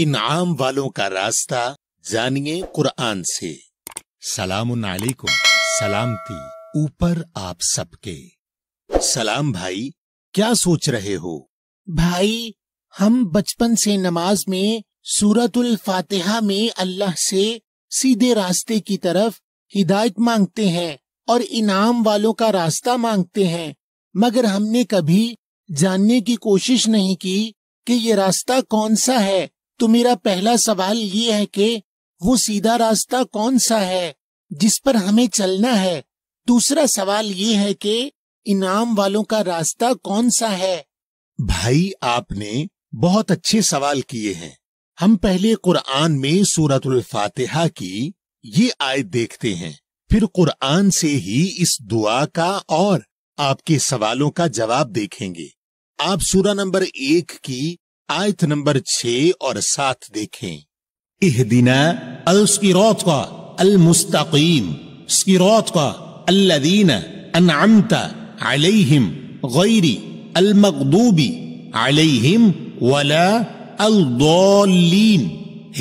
انعام والوں کا راستہ جانیے قرآن سے۔ سلام علیکم، سلامتی اوپر آپ سب کے۔ سلام بھائی، کیا سوچ رہے ہو؟ بھائی، ہم بچپن سے نماز میں سورۃ الفاتحہ میں اللہ سے سیدھے راستے کی طرف ہدایت مانگتے ہیں اور انعام والوں کا راستہ مانگتے ہیں، مگر ہم نے کبھی جاننے کی کوشش نہیں کی کہ یہ راستہ کون سا ہے۔ تو میرا پہلا سوال یہ ہے کہ وہ سیدھا راستہ کون سا ہے جس پر ہمیں چلنا ہے؟ دوسرا سوال یہ ہے کہ انعام والوں کا راستہ کون سا ہے؟ بھائی، آپ نے بہت اچھے سوال کیے ہیں۔ ہم پہلے قرآن میں سورۃ الفاتحہ کی یہ آیت دیکھتے ہیں، پھر قرآن سے ہی اس دعا کا اور آپ کے سوالوں کا جواب دیکھیں گے۔ آپ سورہ نمبر 1 کی آیت نمبر 6 اور 7 دیکھیں۔ اہدنا الصراط المستقیم صراط الذین انعمت علیہم غیر المغضوب علیہم ولا الضالین۔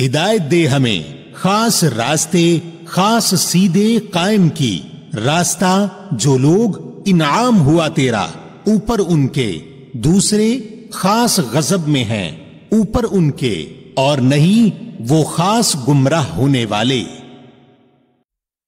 ہدایت دے ہمیں خاص راستے، خاص سیدھے قائم کی، راستہ جو لوگ انعام ہوا تیرا اوپر ان کے، دوسرے خاص غضب میں ہیں اوپر ان کے، اور نہیں وہ خاص گمراہ ہونے والے۔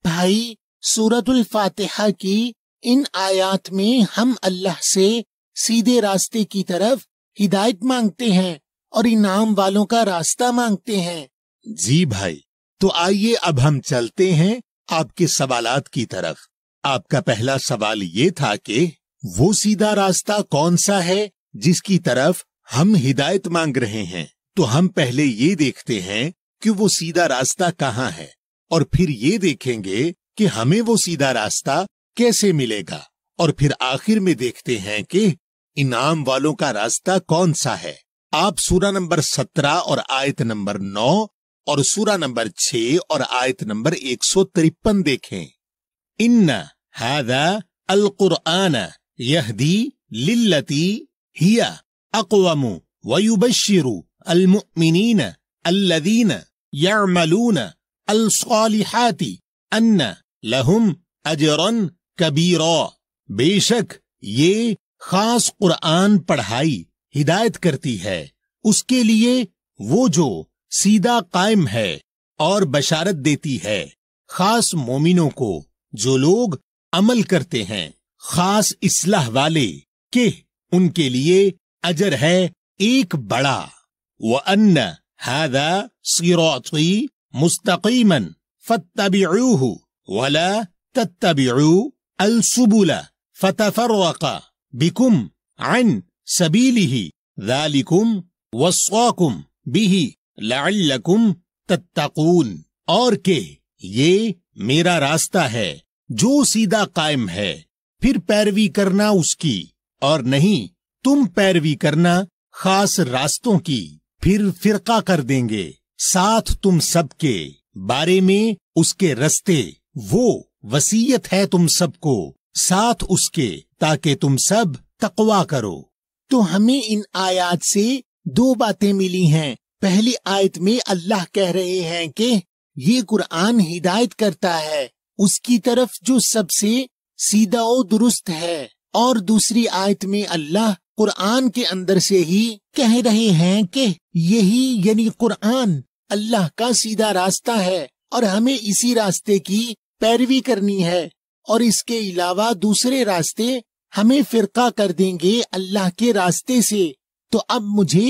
بھائی، سورۃ الفاتحہ کی ان آیات میں ہم اللہ سے سیدھے راستے کی طرف ہدایت مانگتے ہیں اور انعام والوں کا راستہ مانگتے ہیں۔ جی بھائی، تو آئیے اب ہم چلتے ہیں آپ کے سوالات کی طرف۔ آپ کا پہلا سوال یہ تھا کہ وہ سیدھا راستہ کون سا ہے جس کی طرف ہم ہدایت مانگ رہے ہیں۔ تو ہم پہلے یہ دیکھتے ہیں کہ وہ سیدھا راستہ کہاں ہے، اور پھر یہ دیکھیں گے کہ ہمیں وہ سیدھا راستہ کیسے ملے گا، اور پھر آخر میں دیکھتے ہیں کہ انعام والوں کا راستہ کون سا ہے۔ آپ سورہ نمبر 17 اور آیت نمبر 9 اور سورہ نمبر 6 اور آیت نمبر 153 دیکھیں۔ ان ھذا القرآن یہدی للتی ہی اقوم ویبشر المؤمنین الذین یعملون الصالحات ان لہم اجرا کبیرا۔ بے شک یہ خاص قرآن پڑھائی ہدایت کرتی ہے اس کے لیے وہ جو سیدھا قائم ہے، اور بشارت دیتی ہے خاص مومنوں کو جو لوگ عمل کرتے ہیں، خاص اصلاح والے، کہ ان کے لیے اجر ہے ایک بڑا۔ وَأَنَّ هَذَا صِرَاطِي مُسْتَقِيمًا فَاتَّبِعُوهُ وَلَا تَتَّبِعُوا السُّبُلَ فَتَفَرَّقَ بِكُمْ عَنْ سَبِيلِهِ ذَلِكُمْ وَصَّاكُمْ بِهِ لَعَلَّكُمْ تَتَّقُونَ۔ اور کہ یہ میرا راستہ ہے جو سیدھا قائم ہے، پھر پیروی کرنا اس کی، اور نہیں تم پیروی کرنا خاص راستوں کی، پھر فرقہ کر دیں گے ساتھ تم سب کے بارے میں اس کے رستے۔ وہ وصیت ہے تم سب کو ساتھ اس کے، تاکہ تم سب تقویٰ کرو۔ تو ہمیں ان آیات سے دو باتیں ملی ہیں۔ پہلی آیت میں اللہ کہہ رہے ہیں کہ یہ قرآن ہدایت کرتا ہے اس کی طرف جو سب سے سیدھا و درست ہے، اور دوسری آیت میں اللہ قرآن کے اندر سے ہی کہہ رہے ہیں کہ یہی یعنی قرآن اللہ کا سیدھا راستہ ہے، اور ہمیں اسی راستے کی پیروی کرنی ہے، اور اس کے علاوہ دوسرے راستے ہمیں فرقہ کر دیں گے اللہ کے راستے سے۔ تو اب مجھے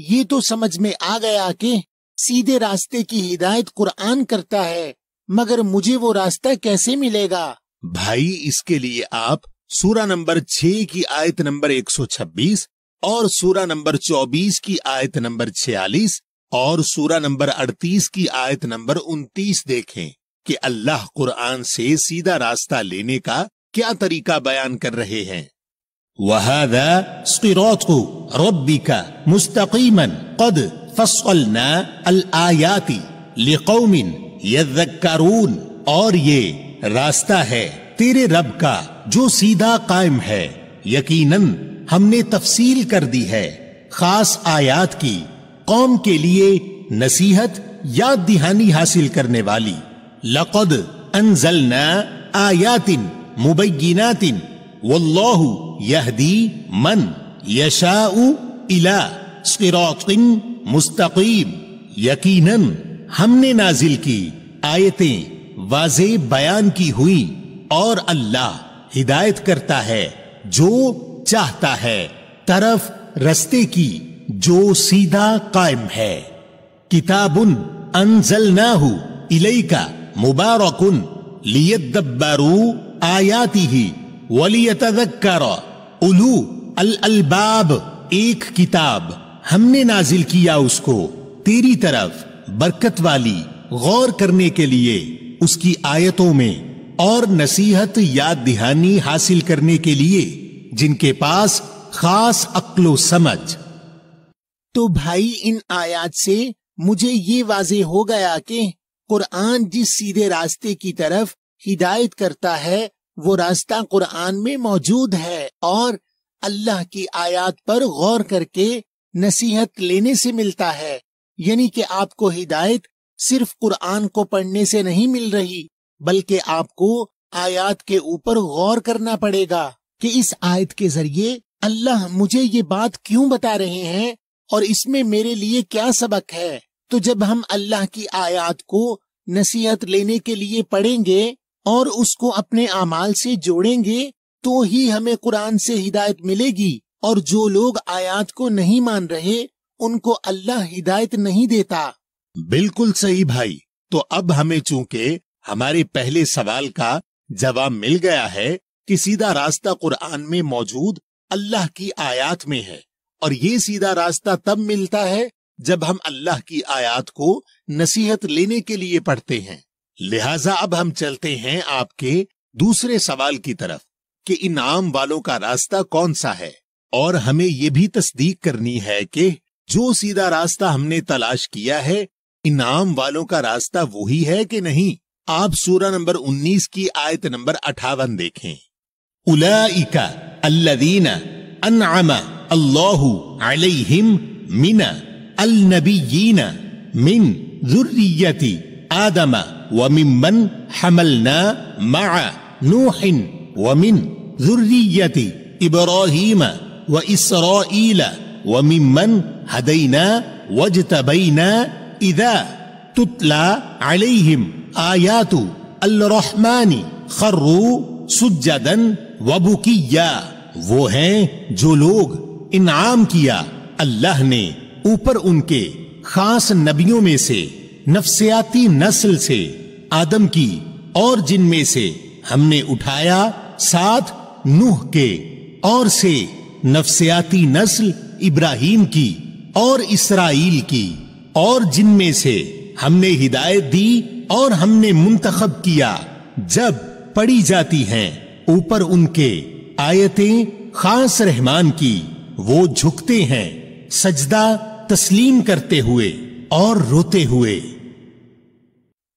یہ تو سمجھ میں آ گیا کہ سیدھے راستے کی ہدایت قرآن کرتا ہے، مگر مجھے وہ راستہ کیسے ملے گا؟ بھائی، اس کے لیے آپ سورہ نمبر 6 کی آیت نمبر 126 اور سورہ نمبر 24 کی آیت نمبر 46 اور سورہ نمبر 38 کی آیت نمبر 29 دیکھیں کہ اللہ قرآن سے سیدھا راستہ لینے کا کیا طریقہ بیان کر رہے ہیں۔ وَهَذَا صِرَاطُ رَبِّكَ مُسْتَقِيمًا قَدْ فَصَّلْنَا الْآيَاتِ لِقَوْمٍ يَذَّكَّرُونَ۔ اور یہ راستہ ہے تیرے رب کا جو سیدھا قائم ہے، یقیناً ہم نے تفصیل کر دی ہے خاص آیات کی قوم کے لیے نصیحت یاد دہانی حاصل کرنے والی. لقد انزلنا آیات مبینات واللہ یہدی من یشاء الی صراط مستقیم. یقیناً ہم نے نازل کی آیتیں واضح بیان کی ہوئی اور اللہ ہدایت کرتا ہے جو چاہتا ہے طرف رستے کی جو سیدھا قائم ہے. کتاب انزلناہ الیک مبارک لیدبروا آیاتہ ولیتذکر اولو الالباب. ایک کتاب ہم نے نازل کیا اس کو تیری طرف برکت والی، غور کرنے کے لیے اس کی آیتوں میں، اور نصیحت یاد دہانی حاصل کرنے کے لیے جن کے پاس خاص عقل و سمجھ. تو بھائی ان آیات سے مجھے یہ واضح ہو گیا کہ قرآن جس سیدھے راستے کی طرف ہدایت کرتا ہے وہ راستہ قرآن میں موجود ہے، اور اللہ کی آیات پر غور کر کے نصیحت لینے سے ملتا ہے. یعنی کہ آپ کو ہدایت صرف قرآن کو پڑھنے سے نہیں مل رہی، بلکہ آپ کو آیات کے اوپر غور کرنا پڑے گا کہ اس آیت کے ذریعے اللہ مجھے یہ بات کیوں بتا رہے ہیں اور اس میں میرے لیے کیا سبق ہے. تو جب ہم اللہ کی آیات کو نصیحت لینے کے لیے پڑھیں گے اور اس کو اپنے اعمال سے جوڑیں گے تو ہی ہمیں قرآن سے ہدایت ملے گی. اور جو لوگ آیات کو نہیں مان رہے ان کو اللہ ہدایت نہیں دیتا. بالکل صحیح بھائی. تو اب ہمیں چونکہ ہمارے پہلے سوال کا جواب مل گیا ہے کہ سیدھا راستہ قرآن میں موجود اللہ کی آیات میں ہے، اور یہ سیدھا راستہ تب ملتا ہے جب ہم اللہ کی آیات کو نصیحت لینے کے لیے پڑھتے ہیں. لہٰذا اب ہم چلتے ہیں آپ کے دوسرے سوال کی طرف کہ انعام والوں کا راستہ کون سا ہے، اور ہمیں یہ بھی تصدیق کرنی ہے کہ جو سیدھا راستہ ہم نے تلاش کیا ہے انعام والوں کا راستہ وہی ہے کہ نہیں. آپ سورہ نمبر 19 کی آیت نمبر 58 دیکھیں. اولئک الذین انعم اللہ علیہم من النبیین من ذریۃ آدم وممن حملنا مع نوح ومن ذریۃ ابراہیم واسرائیل وممن ہدینا واجتبینا اذا تتلی علیہم آیات الرحمن خروا سجدا وبکیا. وہ ہیں جو لوگ انعام کیا اللہ نے اوپر ان کے خاص نبیوں میں سے، نفسیاتی نسل سے آدم کی، اور جن میں سے ہم نے اٹھایا ساتھ نوح کے، اور سے نفسیاتی نسل ابراہیم کی اور اسرائیل کی، اور جن میں سے ہم نے ہدایت دی اور ہم نے منتخب کیا جب پڑھی جاتی ہیں اوپر ان کے آیتیں خاص رحمان کی، وہ جھکتے ہیں سجدہ تسلیم کرتے ہوئے اور روتے ہوئے.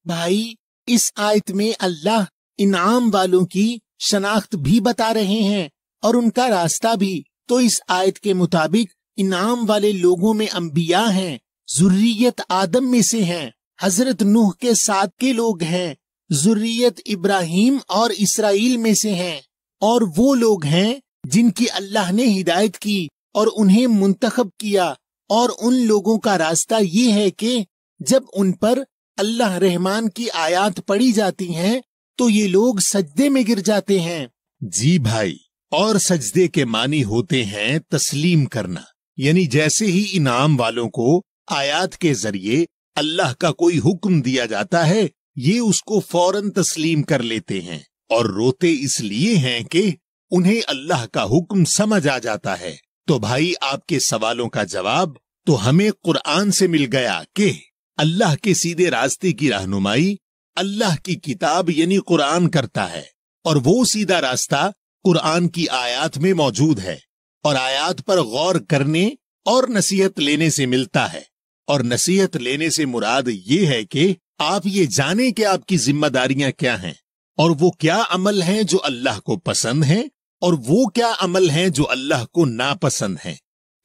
بھائی اس آیت میں اللہ انعام والوں کی شناخت بھی بتا رہے ہیں اور ان کا راستہ بھی. تو اس آیت کے مطابق انعام والے لوگوں میں انبیاء ہیں، ذریت آدم میں سے ہیں، حضرت نوح کے ساتھ کے لوگ ہیں، ذریت ابراہیم اور اسرائیل میں سے ہیں، اور وہ لوگ ہیں جن کی اللہ نے ہدایت کی اور انہیں منتخب کیا. اور ان لوگوں کا راستہ یہ ہے کہ جب ان پر اللہ رحمان کی آیات پڑھی جاتی ہیں تو یہ لوگ سجدے میں گر جاتے ہیں. جی بھائی، اور سجدے کے معنی ہوتے ہیں تسلیم کرنا. یعنی جیسے ہی انعام والوں کو آیات کے ذریعے اللہ کا کوئی حکم دیا جاتا ہے یہ اس کو فوراً تسلیم کر لیتے ہیں، اور روتے اس لیے ہیں کہ انہیں اللہ کا حکم سمجھ آ جاتا ہے. تو بھائی آپ کے سوالوں کا جواب تو ہمیں قرآن سے مل گیا کہ اللہ کے سیدھے راستے کی رہنمائی اللہ کی کتاب یعنی قرآن کرتا ہے، اور وہ سیدھا راستہ قرآن کی آیات میں موجود ہے، اور آیات پر غور کرنے اور نصیحت لینے سے ملتا ہے. اور نصیحت لینے سے مراد یہ ہے کہ آپ یہ جانیں کہ آپ کی ذمہ داریاں کیا ہیں، اور وہ کیا عمل ہیں جو اللہ کو پسند ہیں، اور وہ کیا عمل ہیں جو اللہ کو ناپسند ہیں.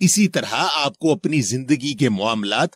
اسی طرح آپ کو اپنی زندگی کے معاملات